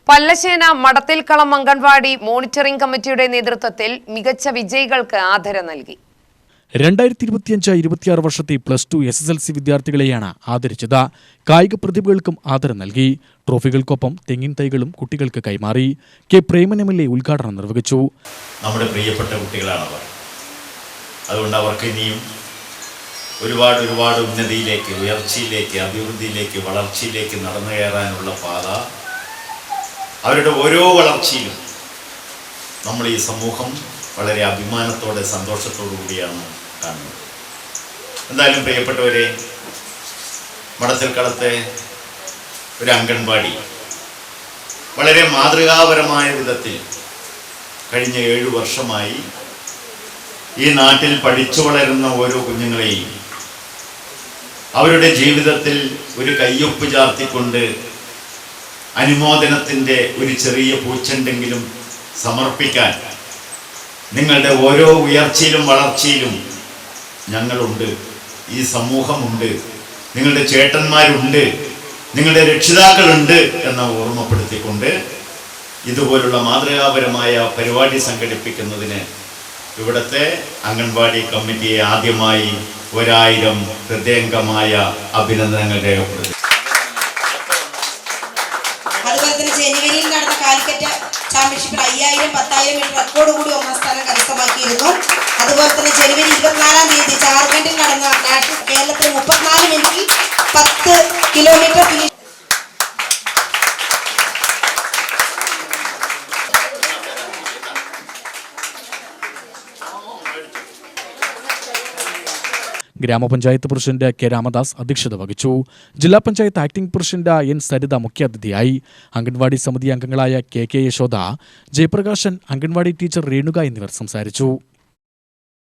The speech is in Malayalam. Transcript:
പല്ലശ്ശേന മടത്തിൽക്കളം അംഗൻവാടി മോണിറ്ററിംഗ് കമ്മിറ്റിയുടെ നേതൃത്വത്തിൽ മികച്ച വിജയികൾക്ക് ആദരം നൽകി. 2025-26 വർഷത്തെ +2 SSLC വിദ്യാർത്ഥികളെയാണ് ആദരിച്ചത്. കായിക പ്രതിഭകൾക്കും ആദരം നൽകി. ട്രോഫികൾക്കൊപ്പം തെങ്ങിൻ തൈകളും കുട്ടികൾക്ക് കൈമാറി. കെ പ്രേമൻ MLA ഉദ്ഘാടനം നിർവഹിച്ചു. നമ്മുടെ പ്രിയപ്പെട്ട കുട്ടികളാണവർ. അതുകൊണ്ട് അവർക്ക് ഇനിയും ഒരുപാട് ഉന്നതിയിലേക്ക്, ഉയർച്ചയിലേക്ക്, അഭിവൃദ്ധിയിലേക്ക്, വളർച്ചയിലേക്ക് നടന്നു കയറാനുള്ള പാത, അവരുടെ ഓരോ വളർച്ചയിലും നമ്മൾ ഈ സമൂഹം വളരെ അഭിമാനത്തോടെ സന്തോഷത്തോടു കൂടിയാണ് കാണുന്നത്. എന്തായാലും പ്രിയപ്പെട്ടവരെ, മടത്തിൽക്കളത്തെ ഒരു അംഗൻവാടി വളരെ മാതൃകാപരമായ വിധത്തിൽ കഴിഞ്ഞ 7 വർഷമായി ഈ നാട്ടിൽ പഠിച്ചു വളരുന്ന ഓരോ കുഞ്ഞുങ്ങളെയും അവരുടെ ജീവിതത്തിൽ ഒരു കയ്യൊപ്പ് ചാർത്തിക്കൊണ്ട് അനുമോദനത്തിൻ്റെ ഒരു ചെറിയ പൂച്ചെണ്ടെങ്കിലും സമർപ്പിക്കാൻ നിങ്ങളുടെ ഓരോ ഉയർച്ചയിലും വളർച്ചയിലും ഞങ്ങളുണ്ട്, ഈ സമൂഹമുണ്ട്, നിങ്ങളുടെ ചേട്ടന്മാരുണ്ട്, നിങ്ങളുടെ രക്ഷിതാക്കളുണ്ട് എന്ന് ഓർമ്മപ്പെടുത്തിക്കൊണ്ട് ഇതുപോലുള്ള മാതൃകാപരമായ പരിപാടി സംഘടിപ്പിക്കുന്നതിന് ഇവിടുത്തെ അംഗൻവാടി കമ്മിറ്റിയെ ആദ്യമായി 1000 ഹൃദയംഗമായ അഭിനന്ദനങ്ങൾ രേഖപ്പെടുത്തി. അതുപോലെ തന്നെ ജനുവരിയിൽ നടന്ന കാലിക്കറ്റ് ചാമ്പ്യൻഷിപ്പിൽ 5000, 10,000 മീറ്റർ റെക്കോർഡ് കൂടി 1ാം സ്ഥാനം കരസ്ഥമാക്കിയിരുന്നു. അതുപോലെ തന്നെ ജനുവരി 24-ാം തീയതി ജാർഖണ്ഡിൽ നടന്ന നാഷണൽ കേരളത്തിൽ 34 മിനിറ്റിൽ 10 കിലോമീറ്റർ ഫിനിഷ്. ഗ്രാമപഞ്ചായത്ത് പ്രസിഡന്റ് കെ രാമദാസ് അധ്യക്ഷത വഹിച്ചു. ജില്ലാ panchayat acting president N Saritha മുഖ്യാതിഥിയായി. അംഗൻവാടി സമിതി അംഗങ്ങളായ കെ യശോദ, ജയപ്രകാശൻ, അംഗൻവാടി ടീച്ചർ രേണുക എന്നിവർ സംസാരിച്ചു.